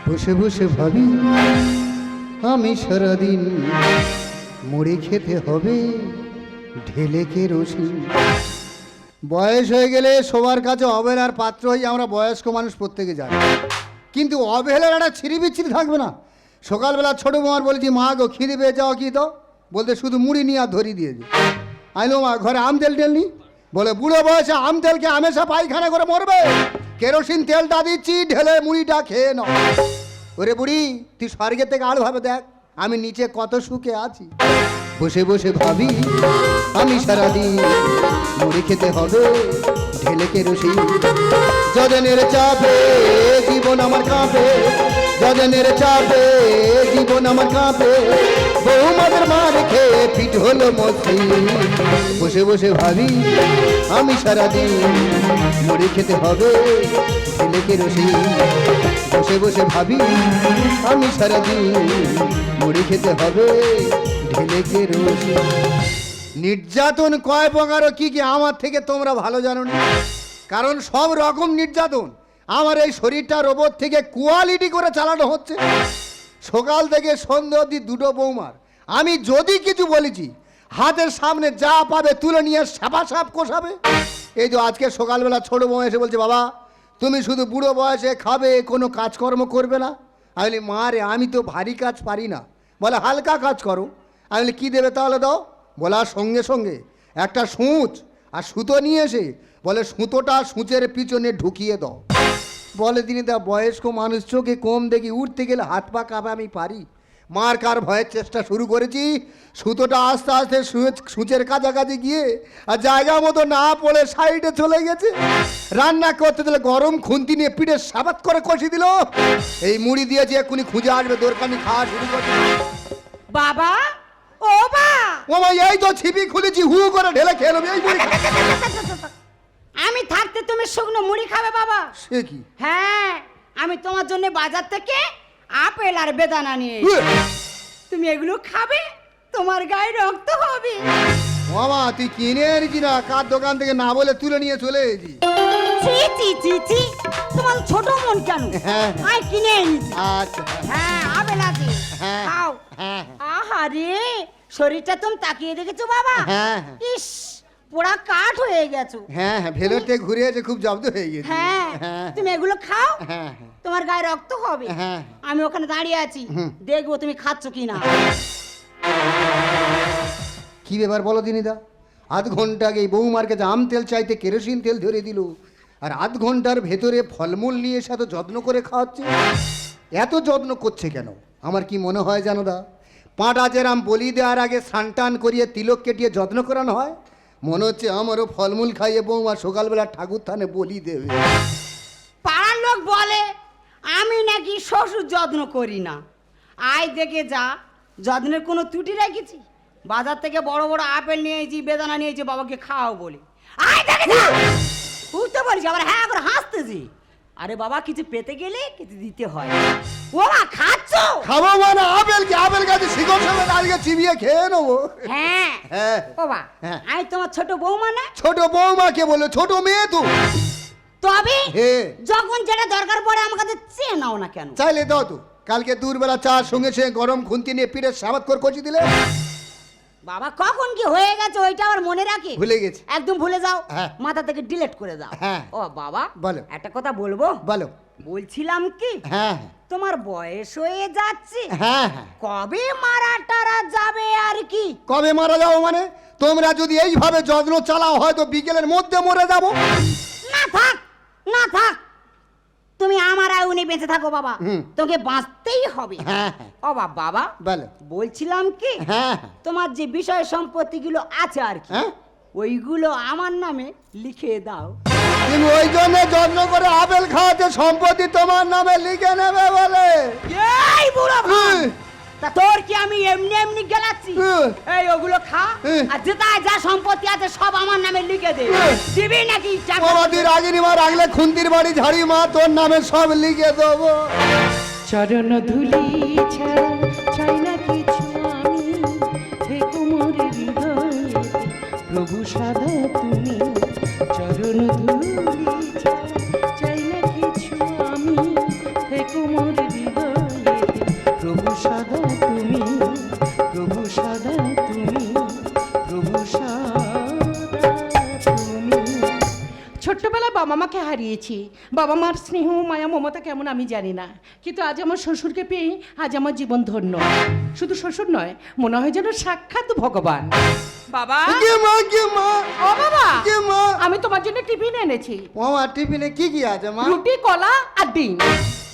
বসে বসে ভাবি আমি সারাদিন মুড়ি খেতে হবে ঢেলে কেরোসিন। বয়স হয়ে গেলে সবার কাছে অবহেলার পাত্র হই আমরা, বয়স্ক মানুষ প্রত্যেকে যাই, কিন্তু অবহেলার একটা ছিঁড়ি বিচ্ছিরি থাকবে না। সকালবেলা ছোটো মার বলেছি, মা গো খিদে পেয়ে যাও কি তো, বলতে শুধু মুড়ি নিয়ে আর ধরিয়ে দিয়েছে। আইলো মা ঘরে আম তেল টেল নি, বলে বুড়ো বয়সে আম তেলকে হামেশা পায়খানা করে মরবে, কেরোসিন তেলটা দিচ্ছি ঢেলে মুড়িটা খেয়ে নাও। ওরে বুড়ি তুই স্বর্গের থেকে আরো ভাবে দেখ আমি নিচে কত সুখে আছি। বসে বসে ভাবি আমি সারাদিন মুড়ি খেতে হবে ঢেলে কেরোসিন। যজনের চাপে জীবন আমার কাঁপে, যজনের চাপে জীবন আমার কাঁপে, বৌমাদের মার খেয়ে পিঠ হলো মসৃণ। বসে বসে ভাবি আমি সারাদিন মুড়ি খেতে হবে ঢেলে কেরোসিন। বসে বসে ভাবি আমি সারাদিন মুড়ি খেতে হবে ঢেলে কেরোসিন। নির্যাতন কয় প্রকার কি কি আমার থেকে তোমরা ভালো জানো না, কারণ সব রকম নির্যাতন আমার এই শরীরটার ওপর থেকে কোয়ালিটি করে চালানো হচ্ছে। সকাল থেকে সন্ধ্যা অবধি দুটো বৌমার আমি যদি কিছু বলেছি হাতের সামনে যা পাবে তুলে নিয়ে সাপা সাপ কষাবে। এই যে আজকে সকালবেলা ছোট বৌমা এসে বলছে, বাবা তুমি শুধু বুড়ো বয়সে খাবে, কোনো কাজকর্ম করবে না। আমি বলি মা রে আমি তো ভারী কাজ পারি না। বলে হালকা কাজ করো। আমি বলি কী দেবে তাহলে দাও। বলার সঙ্গে সঙ্গে একটা সূচ আর সুতো নিয়ে এসে বলে সুতোটা সূচের পিছনে ঢুকিয়ে দাও। বলে তিনি দা বয়স্ক মানুষ চোখে কম দেখি, উঠতে গেলে হাত পা কাঁপে, আমি পারি। মার কার ভয়ের চেষ্টা শুরু করেছি, সুতোটা আস্তে আস্তে সূচের কাছাকাছি গিয়ে আর জায়গা মতো না পড়ে সাইডে চলে গেছে। রান্না করতে দিলে গরম খুন্তি নিয়ে পিঠে সাবাত করে কষি দিল। এই মুড়ি দিয়েছে এক্ষুনি খুঁজে আসবে, দরকানি খাওয়া শুরু করছে। বাবা ও বা ও মা এই তো ছিপি খুলেছি, হু করে ঢেলে খেয়ে নেবে এই মুড়ি। আমি থাকতে তুমি শুকনো মুড়ি খাবে বাবা? সে কি? হ্যাঁ আমি তোমার জন্য বাজার থেকে আপেল আর বেদানা নিয়ে তুমি এগুলো খাবে, তোমার গায়ে রক্ত হবে। মামা তুই কিনে এনেছি না, কার দোকান থেকে না বলে তুলে নিয়ে চলে এসেছি। ছি ছি ছি ছি, তোমার ছোট মন কেন? হ্যাঁ আই কিনে এনেছি। আচ্ছা হ্যাঁ আপেল আছে, হ্যাঁ খাও। হ্যাঁ আহারে শরীরটা তুমি তাকিয়ে দেখেছো বাবা? হ্যাঁ ইস পোড়া কাঠ হয়ে গেছো। হ্যাঁ হ্যাঁ ভেলোরতে ঘুরে এসে খুব জব্দ হয়ে গেছে। হ্যাঁ হ্যাঁ তুমি এগুলো খাও, হ্যাঁ তোমার গায়ে রক্ত হবে। হ্যাঁ আমি ওখানে দাঁড়িয়ে আছি, দেখবো তুমি খাচ্ছ কি না। কি ব্যাপার বলো দিনিদা? আধ ঘন্টা আগে বৌমার কাছে আম তেল চাইতে কেরোসিন তেল ধরে দিল, আর আধ ঘন্টার ভেতরে ফলমূল নিয়ে এসে এত যত্ন করে খাওয়াচ্ছে। এত যত্ন করছে কেন আমার কি মনে হয় জানো দা? পাঁটা যেরাম বলি দেওয়ার আগে স্নান টান করিয়ে তিলক কেটিয়ে যত্ন করানো হয়, মনে হচ্ছে আমারও ফলমূল খাইয়ে বৌমা সকালবেলা ঠাকুর থানে বলি দেবে। পাড়ার লোক বলে আমি নাকি শ্বশুর যত্ন করি না। আয় দেখে যা যত্নের কোনো ত্রুটি রেখেছি। বাজার থেকে বড় বড় আপেল নিয়েছি, বেদানা নিয়েছি, বাবাকে খাও বলি। আয় দেখে যা, বুঝতে পারছি আবার হ্যাঁ করে হাসতেছি। আরে বাবা কিছু পেতে গেলে কিছু দিতে হয়। ও মা খাচ্ছ? খাবো মানে আপেল কি? আপেল গাছে শিকড় সমেত আজকে চিবিয়ে খেয়ে নেবো। হ্যাঁ হ্যাঁ বাবা হ্যাঁ। আমি তোমার ছোট বৌমা না? ছোট বৌমাকে বলে ছোট মেয়ে তো। তবে হ্যাঁ যখন যেটা দরকার পড়ে আমার কাছে চেয়ে নাও না কেন? চাইলে দাও তো, কালকে দূরবেলা চার সঙ্গে সঙ্গে গরম খুন্তি নিয়ে পিঠে সাবাত করে কষি দিলে। বাবা কখন কি হয়ে গেছে ওইটা আবার মনে রাখি? ভুলে গেছি। একদম ভুলে যাও, হ্যাঁ। মাথা থেকে ডিলিট করে দাও। হ্যাঁ। ও বাবা বলো। একটা কথা বলবো? বলো। বলছিলাম কি হ্যাঁ তোমার বয়স হয়ে যাচ্ছে, হ্যাঁ হ্যাঁ কবে মারা টারা যাবে আর কি? কবে মারা যাবো মানে? তোমরা যদি এইভাবে যত্ন চালাও হয়তো বিকেলের মধ্যে মরে যাবো। না থাক না থাক, তুমি আমার আয়ুনে বেঁচে থাকো বাবা, তোকে বাঁচতেই হবে। হ্যাঁ হ্যাঁ ও বাবা বলো। বলছিলাম কি হ্যাঁ তোমার যে বিষয় সম্পত্তিগুলো আছে আর কি, হ্যাঁ ওইগুলো আমার নামে লিখে দাও। তুমি ওই জন্য যত্ন করে আপেল খাওয়াতে সম্পত্তি তোমার নামে লিখে নেবে বলে? এই বুড়ো ভাই, তা তোর কি আমি এমনি এমনি গেলাচ্ছি? এই ওগুলো খা, আর যেটায় যা সম্পত্তি আছে সব আমার নামে লিখে দে। দিবি নাকি? বাবা তুই রাগিনি মা, রাগলে খুন্তির বাড়ি ঝাড়ি মা, তোর নামে সব লিখে দেবো। চরণ ধুলি ছাড়া চাই না কিছু আমি, থেকো মোর হৃদয়ে প্রভু সদা তুমি। চরণ ধুলি ছাড়া চাই না কিছু আমি, থেকো মোর হৃদয়েতে প্রভু সদা তুমি, প্রভু সদা তুমি, প্রভু সদা তুমি। ছোট্টবেলায় বাবা মাকে হারিয়েছি। বাবা মার স্নেহ মায়া মমতা কেমন আমি জানি না, কিন্তু আজ আমার শ্বশুরকে পেয়ে আজ আমার জীবন ধন্য। শুধু শ্বশুর নয়, মনে হয় যেন সাক্ষাৎ ভগবান। বাবা, কে মা ও বাবা, কে মা? আমি তোমার জন্য টিফিন এনেছি, মামা টিফিনে কি কি আছে মা? রুটি কলা আর ডিম।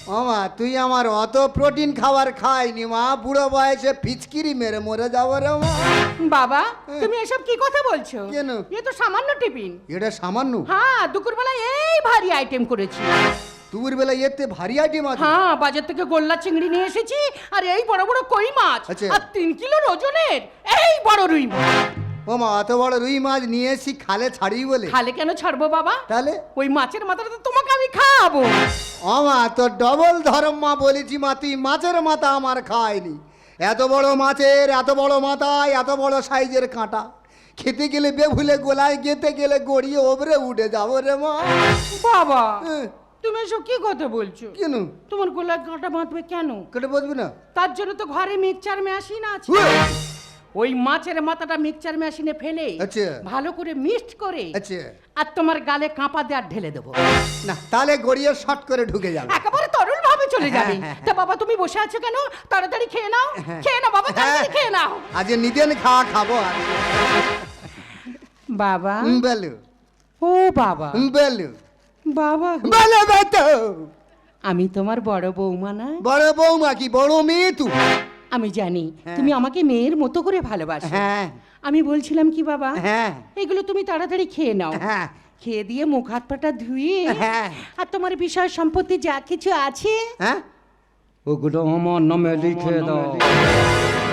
মামা তুই আমার অত প্রোটিন খাবার খাইনি মা, বুড়ো বয়সে ফিচকিরি মেরে মরে যাবো রে মা। বাবা, তুমি এসব কি কথা বলছো? কেন? এ তো সামান্য টিফিন। এটা সামান্য? হ্যাঁ, দুপুরবেলা এই ভারী আইটেম করেছি। দুপুর বেলা এতে ভারী আইটেম আছে? হ্যাঁ, বাজার থেকে গোল্লা চিংড়ি নিয়ে এসেছি, আর এই বড় বড় কই মাছ, আচ্ছা। আর 3 কিলো ওজনের এই বড় রুই মাছ। মামা অত বড় রুই মাছ নিয়ে এসি খালে ছাড়ি বলে? খালে কেন ছাড়বো বাবা? তাহলে ওই মাছের মাথাটা তো তোমাকে আমি খাওয়াবো। মামা তো ডবল ধর্ম মা, বলেছি মা তুই মাছের মাথা আমার খায়নি। এত বড় মাছের এত বড় মাথায় এত বড় সাইজের কাঁটা, খেতে গেলে বেভুলে গোলায়, গেতে গেলে গড়িয়ে ওপরে উঠে যাবো রে মা। বাবা, হ্যাঁ, তুমি এসব কি কথা বলছো? কেন তোমার গলায় কাঁটা বাঁধবে কেন? কেটে বসবি না? তার জন্য তো ঘরে মিক্সচার মেশিন আছে। ওই মাছের মাথাটা মিক্সচার মেশিনে ফেলে আচ্ছা। ভালো করে মিক্সড করে আচ্ছা আর তোমার গালে কাঁপা দিয়ে আর ঢেলে দেবো। না, তাহলে গড়িয়ে শর্ট করে ঢুকে যাবে। একেবারে তরল ভাবে চলে যাবে। হ্যাঁ, হ্যাঁ, তা বাবা, তুমি বসে আছো কেন? তাড়াতাড়ি খেয়ে নাও, হ্যাঁ। খেয়ে নাও বাবা, তাড়াতাড়ি খেয়ে নাও। আজ নিদেন খাওয়া খাবো আর। বাবা, বলো ও বাবা, বলো বাবা গো, বলো তো। আমি তোমার বড় বৌমা না? বড় বৌমা কি বড় মেয়ে তুই? আমি জানি হ্যাঁ। তুমি আমাকে মেয়ের মতো করে ভালোবাসো। হ্যাঁ আমি বলছিলাম কি বাবা, হ্যাঁ এগুলো তুমি তাড়াতাড়ি খেয়ে নাও। হ্যাঁ খেয়ে দিয়ে মুখ হাত পাটা ধুয়ে হ্যাঁ। আর তোমার বিষয় সম্পত্তি যা কিছু আছে হ্যাঁ, ওগুলো আমার নামে লিখে দাও।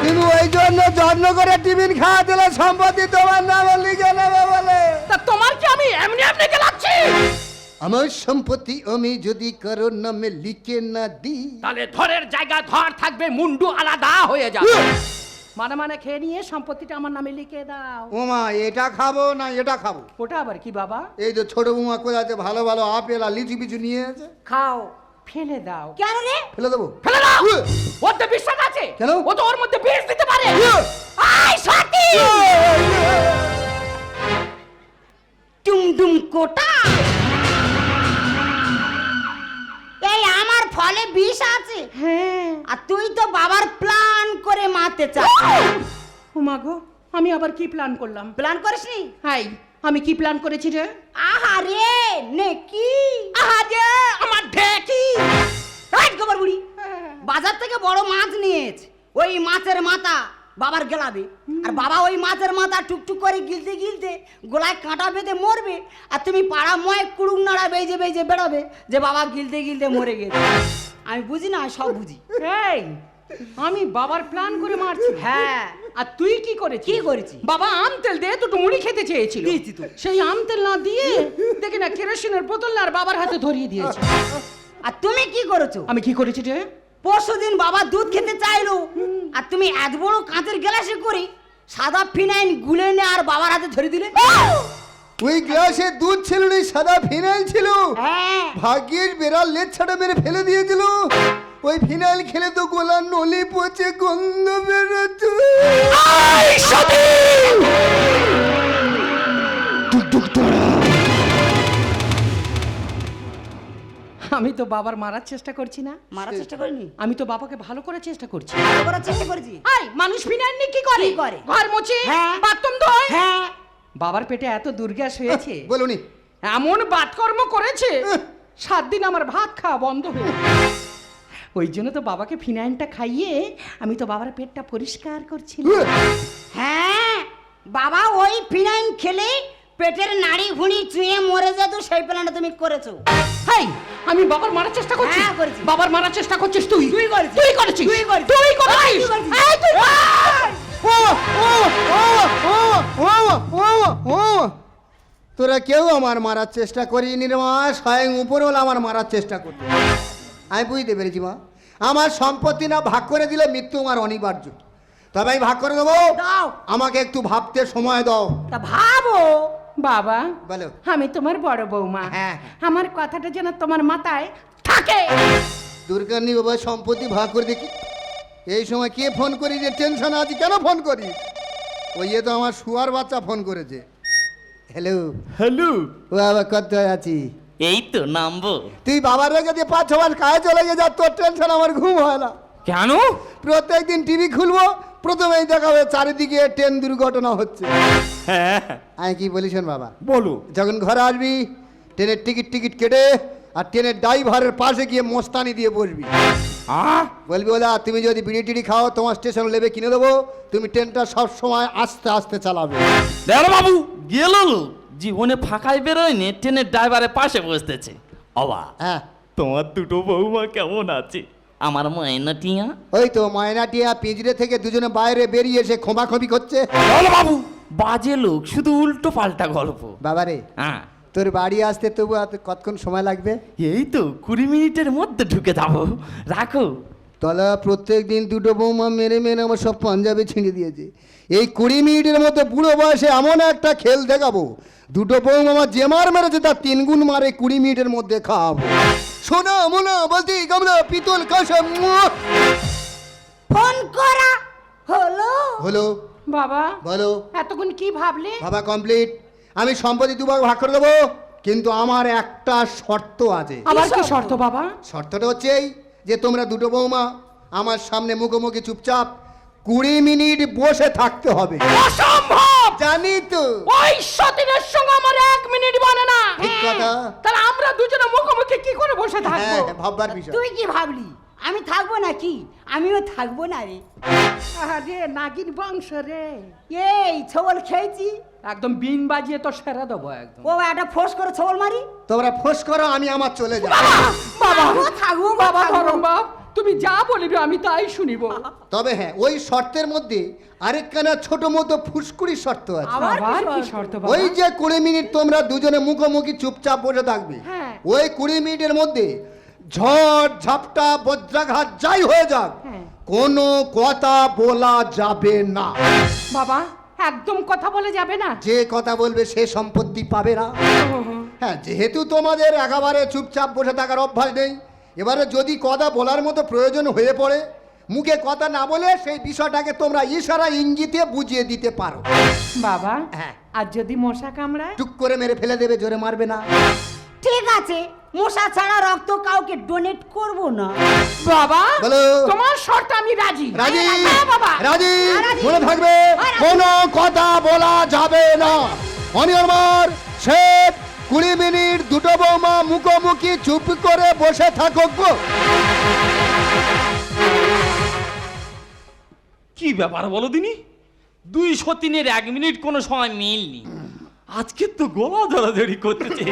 তুমি ওই জন্য যত্ন করে টিফিন খাওয়া দিলে সম্পত্তি তোমার নামে লিখে নেবে বলে? তা তোমার কি আমি এমনি এমনি গেলাচ্ছি? আমার সম্পত্তি আমি যদি কারোর নামে লিখে না দিই, তাহলে ধরের জায়গা ধর থাকবে, মুন্ডু আলাদা হয়ে যাবে। মানে মানে খেয়ে নিয়ে সম্পত্তিটা আমার নামে লিখে দাও। ওমা এটা খাবো না এটা খাবো? ওটা আবার কি বাবা? এই যে ছোট বৌমা কোথাতে ভালো ভালো আপেল আর লিচু পিছু নিয়ে আছে, খাও, ফেলে দাও। কেন রে? ফেলে দেবো? ফেলে দাও। ওর তো বিশ্বাস আছে। কেন? ও তো ওর মধ্যে বিষ দিতে পারে। আই সত্যি টুমডুম কোটা, এই আমার ফলে বিষ আছে, হ্যাঁ। আর তুই তো বাবার প্ল্যান করে মারতে চাস। ও মা গো, আমি আবার কি প্ল্যান করলাম? প্ল্যান করিসনি? হাই, আমি কি প্ল্যান করেছি রে? আহারে নেকি, আহারে আমার ঢেকি। রাইট গোবর বুড়ি, বাজার থেকে বড় মাছ নিয়েছে, ওই মাছের মাথা বাবার গেলাবে, আর বাবা ওই মাছের মাথা টুকটুক করে গিলতে গিলতে গোলায় কাঁটা বেঁধে মরবে, আর তুমি পাড়া ময় কুড়ুক নাড়া বেজে বেজে বেড়াবে যে বাবা গিলতে গিলতে মরে গেছে। আমি বুঝি না, সব বুঝি। এই, আমি বাবার প্ল্যান করে মারছি। হ্যাঁ, আর তুই কি করেছিস? কি করেছি? বাবা আম তেল দিয়ে দুটো মুড়ি খেতে চেয়েছিল, দিয়েছি তো। সেই আম তেল না দিয়ে দেখে না কেরোসিনের বোতল না আর বাবার হাতে ধরিয়ে দিয়েছে। আর তুমি কি করেছো? আমি কি করেছি রে? পরশুদিন বাবা দুধ খেতে চাইলো, আর তুমি এত বড় কাঁচের গ্লাসে করে সাদা ফিনাইল গুলে নে আর বাবার হাতে ধরে দিলে। ওই গ্লাসে দুধ ছিল না, সাদা ফিনাইল ছিল। হ্যাঁ, ভাগ্যের বেড়াল লেজ ছাড়া মেরে ফেলে দিয়েছিল। ওই ফিনাইল খেলে তো গোলার নলি পচে গন্ধ বেরোতো। আমি তো বাবার মারার চেষ্টা করছি না, মারার চেষ্টা করিনি, আমি তো বাবাকে ভালো করার চেষ্টা করছি। ভালো করার চেষ্টা করেছি। আই, মানুষ ফিনাইল নিয়ে কি করে? কি করে? ঘর মোছে, হ্যাঁ। বাথরুম ধোয়। হ্যাঁ, বাবার পেটে এত দুর্গ্যাস হয়েছে, বলুনি এমন বাতকর্ম করেছে 7 দিন আমার ভাত খাওয়া বন্ধ হয়ে গেছে। ওই জন্য তো বাবাকে ফিনাইলটা খাইয়ে আমি তো বাবার পেটটা পরিষ্কার করছিলাম। হ্যাঁ, বাবা ওই ফিনাইল খেলে পেটের নাড়ি ভুঁড়ি চুয়ে মরে যেত, সেই প্ল্যানটা তুমি করেছো। হাই, আমি বাবার মারার চেষ্টা করছি। হ্যাঁ, করেছি। বাবার মারার চেষ্টা করছিস তুই। তুই করেছিস। তুই করেছিস। তুই করেছিস। তুই করেছিস। তুই করেছিস। এই, তুই তোরা কেউ আমার মারার চেষ্টা করিনি রে মা, স্বয়ং উপরওয়ালা আমার মারার চেষ্টা করতে। আমি বুঝতে পেরেছি মা, আমার সম্পত্তি না ভাগ করে দিলে মৃত্যু আমার অনিবার্য, তবে আমি ভাগ করে দেবো। দাও। আমাকে একটু ভাবতে সময় দাও। তা ভাবো। বাবা, বলো। আমি তোমার বড় বৌমা, হ্যাঁ। আমার কথাটা যেন তোমার মাথায় থাকে। দুর্গা নি বাবা, সম্পত্তি ভাগ করে দেখি। এই সময় কে ফোন করি যে টেনশন আছে, কেন ফোন করি? ওই তো আমার শুয়ার বাচ্চা ফোন করেছে। হ্যালো হ্যালো, ও বাবা, কত আছি? এই তো নামবো। তুই বাবার রেখে দিয়ে 5-6 মাস কাজে চলে গিয়ে যা, তোর টেনশন আমার ঘুম হয় না। কেন? প্রত্যেক দিন টিভি খুলবো, প্রথমেই দেখাবে চারিদিকে ট্রেন দুর্ঘটনা হচ্ছে। হ্যাঁ, আমি কি বলি শোন বাবা, বলো। যখন ঘরে আসবি ট্রেনের টিকিট কেটে আর ট্রেনের ড্রাইভারের পাশে গিয়ে মস্তানি দিয়ে বসবি। বলবি ওদা, তুমি যদি বিড়ি টিড়ি খাও তোমার স্টেশন লেবে কিনে দেবো, তুমি ট্রেনটা সব সময় আস্তে আস্তে চালাবে। দেখো বাবু, গেল জীবনে ফাঁকায় বেরোয়নি, ট্রেনের ড্রাইভারের পাশে বসতেছে। অবা, হ্যাঁ, তোমার দুটো বৌমা কেমন আছে? আমার ময়না টিয়া। ওই তো ময়নাটিয়া পিঁজড়ে থেকে দুজনে বাইরে বেরিয়ে এসে খোঁবাখবি করছে। বলো বাবু, বাজে লোক, শুধু উল্টো পাল্টা গল্প। বাবারে, হ্যাঁ, তোর বাড়ি আসতে তবু আর কতক্ষণ সময় লাগবে? এই তো 20 মিনিটের মধ্যে ঢুকে যাবো। রাখো। তলা প্রত্যেক দিন দুটো বৌমা মেরে মেরে আমার সব পাঞ্জাবি ছিঁড়ে দিয়েছে। এই 20 মিনিটের মধ্যে বুড়ো বয়সে এমন একটা খেল দেখাবো, দুটো বৌমা আমার যে মার মেরেছে তার 3 গুণ মারে 20 মিনিটের মধ্যে খাওয়াবো। শোনা মোনা বলতি গামলা পিতল কাঁসা ফোন করা হলো। হলো। বাবা, বলো। এতক্ষণ কি ভাবলে? বাবা কমপ্লিট। আমি সম্পত্তি দুভাগ ভাগ করে দেবো, কিন্তু আমার একটা শর্ত আছে। আবার কি শর্ত? শর্ত বাবা? শর্তটা হচ্ছে এই যে তোমরা দুটো বৌমা আমার সামনে মুখোমুখি চুপচাপ 20 মিনিট বসে থাকতে হবে। অসম্ভব! জানি তো। ওই সতীনের সঙ্গে আমার 1 মিনিট বনে না। ঠিক কথা। তাহলে আমরা দুজনে মুখোমুখি কি করে বসে থাকবো? হ্যাঁ, ভাববার বিষয়। তুই কি ভাবলি আমি থাকবো নাকি? আমিও থাকবো না রে। আরে নাগিন বংশ রে। এই ছবল খেয়েছি, একদম বিন বাজিয়ে তো সেরা দেবো একদম। ও একটা ফোর্স করে ছবল মারি। তোমরা ফোঁস করো, আমি আমার চলে যাই। বাবা, আমিও থাকবো, বাবা থাকবো। ধরম বাপ, তুমি যা বলিবে আমি তাই শুনিব। তবে হ্যাঁ, ওই শর্তের মধ্যে আরেকখানা ছোট মতো ফুসকুড়ি শর্ত আছে। আবার আবার কি কি শর্ত বাবা? ওই যে 20 মিনিট তোমরা দুজনে মুখোমুখি চুপচাপ বসে থাকবে, হ্যাঁ। ওই 20 মিনিটের মধ্যে ঝড় ঝাপটা বজ্রাঘাত যাই হয়ে যাক, হ্যাঁ। কোনো কথা বলা যাবে না। বাবা, একদম কথা বলে যাবে না? যে কথা বলবে সে সম্পত্তি পাবে না। হ্যাঁ, যেহেতু তোমাদের একেবারে চুপচাপ বসে থাকার অভ্যাস নেই, এবারে যদি কথা বলার মতো প্রয়োজন হয়ে পড়ে, মুখে কথা না বলে সেই বিষয়টাকে তোমরা ইশারা ইঙ্গিতে বুঝিয়ে দিতে পারো। বাবা, হ্যাঁ। আর যদি মশা কামড়ায়? টুক করে মেরে ফেলে দেবে, জোরে মারবে না। ঠিক আছে, মশা ছাড়া রক্ত কাউকে ডোনেট করব না। বাবা, বলো। তোমার শর্ত আমি রাজি। রাজি? হ্যাঁ, বাবা। রাজি? রাজি। মনে থাকবে, রাজি। কোনো কথা বলা যাবে না। আমি আমার শেষ 20 মিনিট দুটো বৌমা মুখোমুখি চুপ করে বসে থাকো গো। কি ব্যাপার বলো দিনি? 2 সতীনের 1 মিনিট কোনো সময় মিলনি। আজকে তো গলা ধরাধরি করতেছে।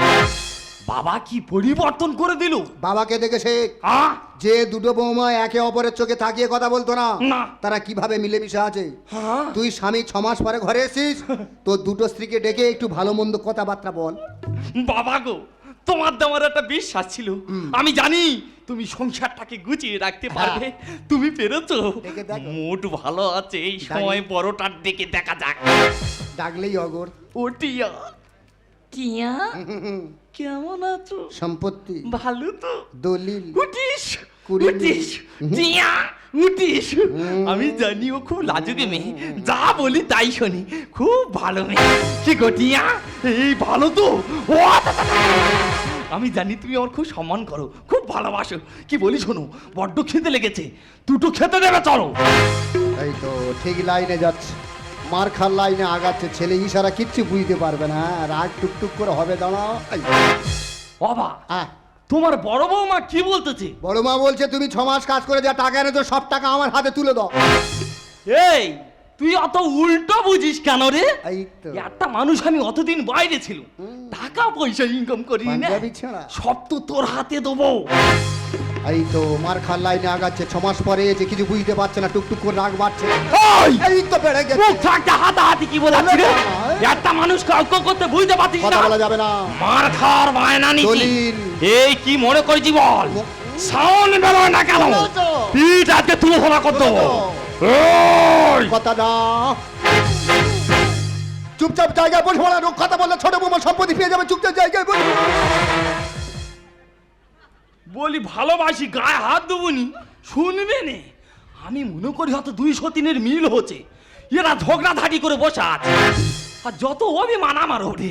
বাবা কি পরিবর্তন করে দিল? বাবাকে দেখে শেখ, যে দুটো বৌমা একে অপরের চোখে তাকিয়ে কথা বলতো না, না। তারা কিভাবে মিলেমিশে আছে। হ্যাঁ। তুই স্বামী 6 মাস পরে ঘরে এসেছিস, তোর দুটো স্ত্রীকে ডেকে একটু ভালো মন্দ কথাবার্তা বল। বাবা গো, তোমার দেওয়ার একটা বিশ্বাস ছিল। আমি জানি তুমি সংসারটাকে গুছিয়ে রাখতে পারবে। তুমি পেরেছো। দেখে দেখো। মোট ভালো আছে, এই সময় বড়টার দিকে দেখা যাক। ডাকলেই অগর। ও টিয়া, টিয়া কেমন আছো? সম্পত্তি, ভালো তো? দলিল, উঠিস, 20 উঠিস, টিয়া উঠিস। আমি জানি ও খুব লাজুকে মেয়ে, যা বলি তাই শোনে। খুব ভালো মেয়ে। কি গো টিয়া, এই ভালো তো? ও আমি জানি তুমি আমার খুব সম্মান করো, খুব ভালোবাসো। কি বলি শোনো, বড্ড খেতে লেগেছে, দুটো খেতে দেবে চলো। এই তো ঠিক লাইনে যাচ্ছে, মার খার লাইনে আগাচ্ছে। ছেলে ইশারা কিচ্ছু বুঝতে পারবে না, রাগ টুকটুক করে হবে। দাঁড়াও। এই, বাবা, হ্যাঁ, তোমার বড় বৌমা কি বলতেছে? বড় মা বলছে তুমি 6 মাস কাজ করে যা টাকা এনেছো সব টাকা আমার হাতে তুলে দাও। এই তুই অত উল্টো বুঝিস কেন রে? এই তো একটা মানুষ, আমি অতদিন বাইরে ছিল, টাকা পয়সা ইনকাম করি না, পাঞ্জাবি ছেঁড়া। সব তো তোর হাতে দেবো। এই তো মার খার লাইনে আগাচ্ছে। 6 মাস পরে যে কিছু বুঝতে পারছে না, টুকটুক করে রাগ বাড়ছে। এই তো বেড়ে গেছে। মুখ থাকতে হাতাহাতি কি বলাচ্ছি রে? একটা মানুষ কাউকে করতে বুঝতে পারছিস কথা না? বলা যাবে না। মার খাওয়ার বায়না নিচ্ছি। দলিল। এই কি মনে করছি বল? সাউন্ড বেরোয় না কেন? বলো তো। পিঠ আজকে তুলে ধরা করতে বলো তো। ওই কথা না, চুপচাপ জায়গায় বসে বলা। কথা বললে ছোট বৌমা সম্পত্তি পেয়ে যাবে। চুপচাপ জায়গায় বসে। বলি ভালোবাসি গায়ে হাত দেবনি, শুনবে নে। আমি মনে করি হয়তো 203-এর মিল হচ্ছে, এরা ঝগড়াঝাটি করে বসে আছে। আর যত অভিমান আমার ওঠে,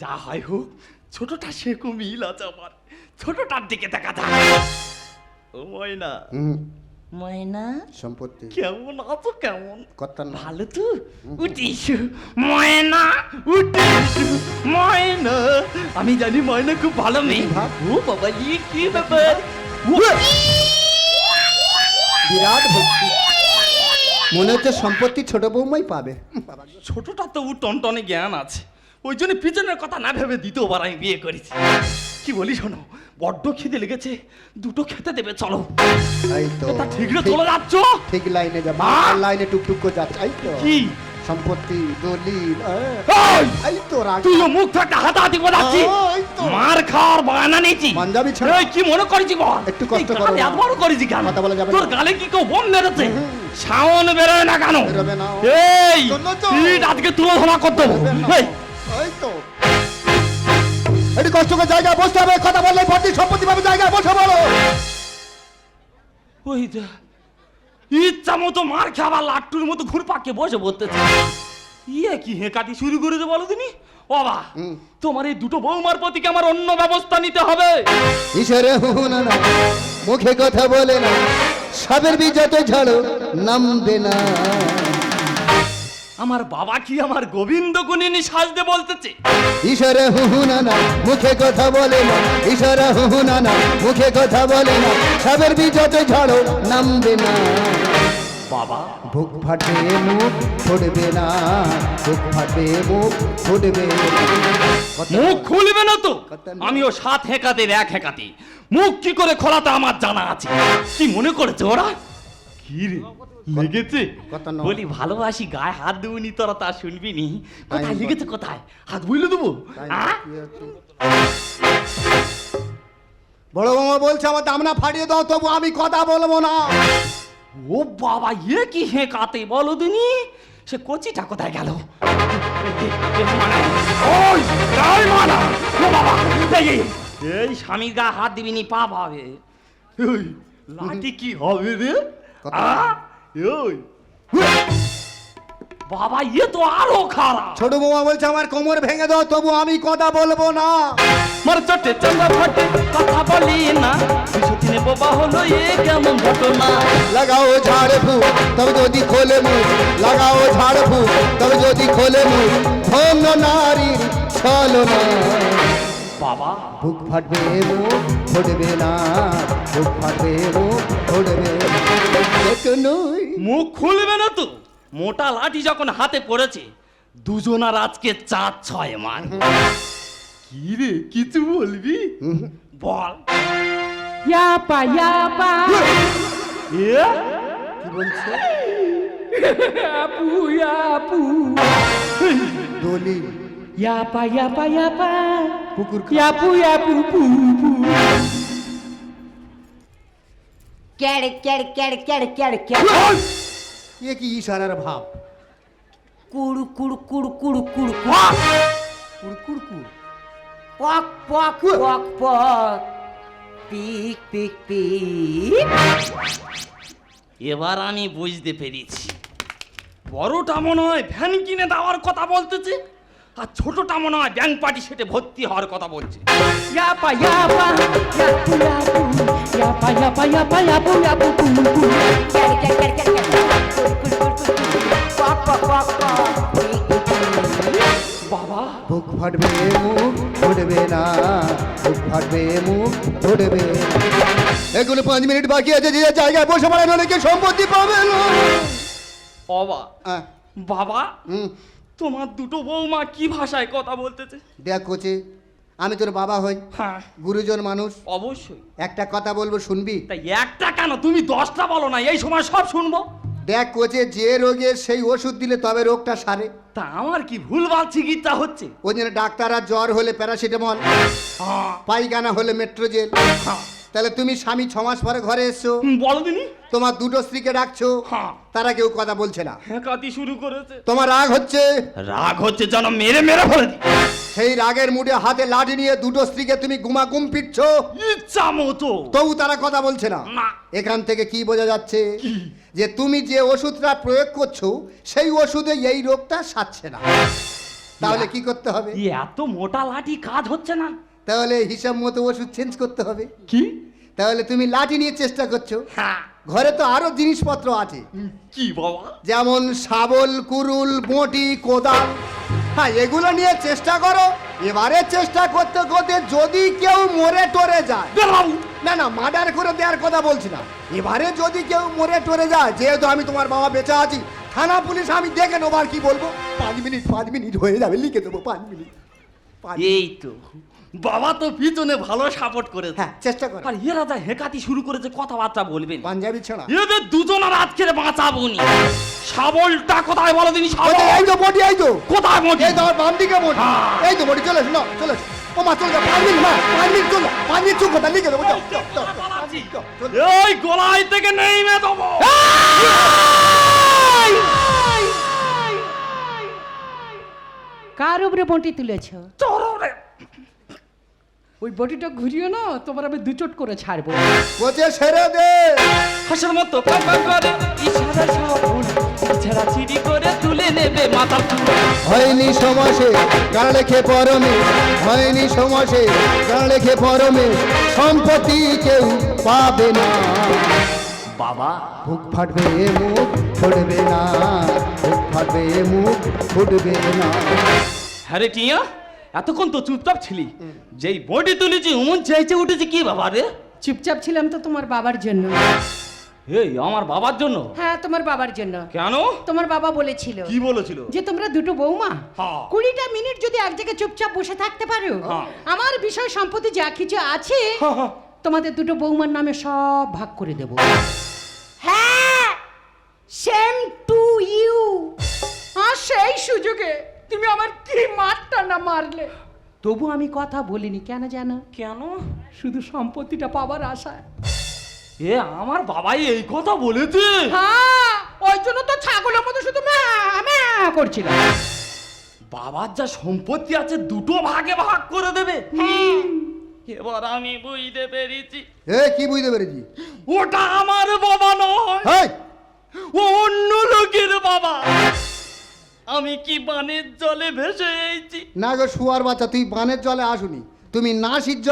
যা হয় হোক, ছোটটা সেকু মিল আছে আমার, ছোটটার দিকে দেখা যায়। ও ময়না, ময়না সম্পত্তি কেমন আছো? কেমন? কথা না ভালো তো? উঠিস ময়না, উঠিস ময়না। আমি জানি ময়না খুব ভালো মেয়ে। ও বাবা, কি ব্যাপার? বিরাট ভক্তি, মনে হচ্ছে সম্পত্তি ছোট বৌমাই পাবে। ছোটটা তো টনটনে জ্ঞান আছে, ওই জন্য পিছনের কথা না ভেবে দ্বিতীয়বার আমি বিয়ে করেছি। কি বলি শোনো, বড্ড খিদে লেগেছে, দুটো খেতে দেবে, চলো। এই তো এটা ঠিক রে, চলে যাচ্ছ? ঠিক লাইনে যা, লাইনে টুকটুক করে যাচ্ছে। এই তো কি সম্পত্তি দলিল, এই! এই তো রাগ। তুইও মুখ থাকতে হাতাহাতি করে যাচ্ছি, এই তো। মার খাওয়ার বায়না নিয়েছি। পাঞ্জাবি ছাড়া। এই, কি মনে করেছি বল? একটু কষ্ট এই করো গালে না। এত বড় করেছি কেন? কথা বলা যাবে না। তোর গালে কি কেউ বোম মেরেছে? সাউন্ড বেরোয় না কেন? বেরোবে না। এই শোনো তো। তুই আজকে তুলো ধরা করতে হবে। এই, এই তো একটু কষ্ট করে জায়গায় বসতে হবে, কথা বললে ভর্তি সম্পত্তি পাবে, জায়গায় বসে বলো। ওই যা, ইচ্ছা মতো মার খাবার লাট্টুর মতো ঘুরপাকে বসে বলতেছে। ইয়ে কি হেঁকাটি শুরু করেছে বলো তুমি? বাবা, তোমার এই দুটো বৌমার প্রতি কি আমার অন্য ব্যবস্থা নিতে হবে? ঈশ্বরে হুনা না, মুখে কথা বলে না, সাবের বীজ যত ঝাড়ো নামবে না। আমার বাবা কি আমার গোবিন্দ গুণিনী সাজতে বলতেছে? ঈশ্বরে হুনা না, মুখে কথা বলে না, ঈশ্বরে হুনা না, মুখে কথা বলে না, সাবের বীজ যত ঝাড়ো নামবে না। বাবা, বুক ফাটবে মুখ ফুটবে না, বুক ফাটবে মুখ ফুটবে না। মুখ খুলবে না তো? কথা নেই। আমিও 7 হেঁকাতে 1 হেঁকাতে, মুখ কি করে খোলাতে আমার জানা আছে। কি মনে করেছে ওরা? কি রে লেগেছে? কথা নয়। বলি ভালোবাসি গায়ে হাত দেবনি, তোরা তা শুনবি নি। কোথায় আমি লেগেছে? কোথায় হাত বুঝলে দেবো? আহ? বড় মামা বলছে আমার দামনা ফাটিয়ে দাও, তবু আমি কথা বলবো না। ও বাবা, ইয়ে কি হেঁকাতে বলো দিনি? সে কচিটা কোথায় গেল? ওই, এই মানা! ও বাবা, এই স্বামীর গায়ে হাত দিবি নি, পা পাবে। ওই লাঠি কি হবে রে? কথা আ? ওই বাবা, ইয়ে তো আরো খারাপ। ছোট বৌমা বলছে আমার কোমর ভেঙে দাও, তবু আমি কথা বলবো না। মার চটে চাঁদা ফাটে, কথা বলি না। 203 বাবা হলো এ কেমন ঘটনা? লাগাও ঝাড় ফুক তবে যদি খোলে মুখ, লাগাও ঝাড় ফুক তবে যদি খোলে মুখ, ধন্য নারীর ছলনা। বাবা, বুক ফাটবে মুখ ফুটবে না, বুক ফাটবে মুখ ফুটবে না। মুখ খুলবে না তো? মোটা লাঠি যখন হাতে পড়েছে, দুজনার আজকে 4-6 মান। কি রে, কিছু বলবি? বল। ইয়াপা ইয়াপা এ? কি বলছে? আপু আপু দলিল ইয়াপা ইয়াপা ইয়াপা পুকুর ইয়াপু ইয়াপু পু পু ক্যাড় ক্যাড় ক্যাড় ক্যাড় ক্যাড় ক্যাড় এ কি ইশারার ভাব? কুড়ু কুড়ু কুড়ু কুড়ু কুড়ু কুড়কুড়কুড় পক পক পক পক পিক পিক পিক। এবার আমি বুঝতে পেরেছি, বড়টা মনে হয় ভ্যান কিনে দেওয়ার কথা বলতেছে, আর ছোটটা মনে হয় ব্যাংক পার্টি সেটে ভর্তি হওয়ার কথা বলছে। ইয়াপা ইয়াপা ইয়াপু ইয়াপু ইয়াপা ইয়াপা ইয়াপা ইয়াপু ইয়াপু পু পু ক্যাড় ক্যাড় ক্যাড় ক্যাড় ক্যাড় কুড়ু কুড়ু কুড়ু কুড়ু পক পক পক পক পিক পিক পিক। বাবা, বুক ফাটবে মুখ ফুটবে না, বুক ফাটবে মুখ ফুটবে না। এগুলো 5 মিনিট বাকি আছে, যে জায়গায় বসে পড়ে নলে কি সম্পত্তি পাবে না। বাবা, আহ, বাবা, হুম, তোমার দুটো বৌমা কি ভাষায় কথা বলতেছে? দেখ কোচে, আমি তোর বাবা হই, হ্যাঁ, গুরুজন মানুষ, অবশ্যই। একটা কথা বলবো শুনবি? তাই একটা কেন, তুমি 10টা বলো না, এই সময় সব শুনবো। দেখ কোচে, যে রোগের সেই ওষুধ দিলে তবে রোগটা সারে। তা আমার কি ভুলভাল চিকিৎসা হচ্ছে? ওই জন্য ডাক্তাররা জ্বর হলে প্যারাসিটামল, হ্যাঁ, পায়খানা হলে মেট্রোজেল, হ্যাঁ। তাহলে তুমি স্বামী 6 মাস পরে ঘরে এসছো, বলো দিনি। তোমার দুটো স্ত্রীকে ডাকছো, হ্যাঁ। তারা কেউ কথা বলছে না, হেঁকাতি শুরু করেছে। তোমার রাগ হচ্ছে, রাগ হচ্ছে যেন মেরে মেরে ফেলে দিই। সেই রাগের মুডে হাতে লাঠি নিয়ে দুটো স্ত্রীকে তুমি গুমাগুম পিটছো, ইচ্ছা মতো। তবু তারা কথা বলছে না। না। এখান থেকে কি বোঝা যাচ্ছে? যে তুমি যে ওষুধটা প্রয়োগ করছো সেই ওষুধে এই রোগটা সারছে না। তাহলে কি করতে হবে? এত মোটা লাঠি কাজ হচ্ছে না। তাহলে হিসাব মতো ওষুধ চেঞ্জ করতে হবে। কি? তাহলে তুমি লাঠি নিয়ে চেষ্টা করছো, হ্যাঁ। ঘরে তো আরো জিনিসপত্র আছে, কি বাবা? যেমন শাবল, কুরুল, বঁটি, কোদাল। হ্যাঁ, এগুলো নিয়ে চেষ্টা করো। এবারে চেষ্টা করতে করতে যদি কেউ মরে টরে যায়, বাবু, না না মার্ডার করে দেওয়ার কথা বলছি না, এবারে যদি কেউ মরে টরে যায়, যেহেতু আমি তোমার বাবা বেঁচে আছি, থানা পুলিশ আমি দেখে নেবো। আর কি বলবো? 5 মিনিট হয়ে যাবে, লিখে দেবো 5 মিনিট। এই তো বাবা তো পিছনে ভালো সাপোর্ট করেছে। হ্যাঁ, চেষ্টা করো। আর এরা যা হেঁকাতি শুরু করেছে, কথাবার্তা বলবেন। পাঞ্জাবি ছেঁড়া। এদের দুজনের আজকের বাঁচাবো নি। শাবলটা কোথায় বলো দিনি? শাবল এই তো বটি, এই তো কোথায় মোটি? এই তো আমার বাম দিকে বটি। হ্যাঁ। এই তো বটি, চলে এসো, নাও, চলে এসো। ও মা, চলে যাও, 5 মিনিট, মা, 5 মিনিট চলো, 5 মিনিট চুপ কথা লিখে দেবো, যাও, যাও, যাও, যাও, যাও। এই গলায় থেকে নেমে দেবো। কার উপরে বঁটি তুলেছ? চররে। ওই বটিটা ঘুরিও না, তোমার আমি 2 চোট করে ছাড়বো। কোচে ছেড়ে দে। হাসের মতো পাপা করে ইশারা শাবল ছেড়া চিড়ি করে তুলে নেবে মাথা। হয়নি সমাসে গান লেখে পরমে, হয়নি সমাসে গান লেখে পরমে, সম্পত্তি কেউ পাবে না। বাবা বুক ফাটবে, মুখ ফুটবে না, বুক ফাটবে, মুখ ফুটবে না। হ্যারে টিয়া, এতক্ষণ তো চুপচাপ ছিলি, যেই বডি তুলেছি উমন চাইছে উঠেছে। কি বাবা রে? চুপচাপ ছিলাম তো তোমার বাবার জন্য। এই আমার বাবার জন্য? হ্যাঁ, তোমার বাবার জন্য। কেন? তোমার বাবা বলেছিল কি বলেছিল? যে তোমরা দুটো বৌমা হ্যাঁ। 20টা মিনিট যদি এক জায়গায় চুপচাপ বসে থাকতে পারো, হ্যাঁ। আমার বিষয় সম্পত্তি যা কিছু আছে হ্যাঁ, হ্যাঁ। তোমাদের দুটো বৌমার নামে সব ভাগ করে দেব। হ্যাঁ, সেম টু ইউ। আর সেই সুযোগে তুমি আমার কি মারটা না মারলে। তবু আমি কথা বলিনি, কেন জানো? কেন? শুধু সম্পত্তিটা পাবার আশায়। এ আমার বাবাই এই কথা বলেছে? হ্যাঁ, ওই জন্য তো ছাগলের মতো শুধু ম্যা ম্যা করছিলাম। বাবার যা সম্পত্তি আছে দুটো ভাগে ভাগ করে দেবে। এবার আমি বুঝতে পেরেছি, এ কি বুঝতে পেরেছি? ওটা আমার বাবা নয়, হেই, ও অন্য লোকের বাবা। আমি কি বানের জলে ভেসে এইছি? না গো শুয়ার বাচ্চা, তুই বানের জলে আসুনি, তুমি নাসির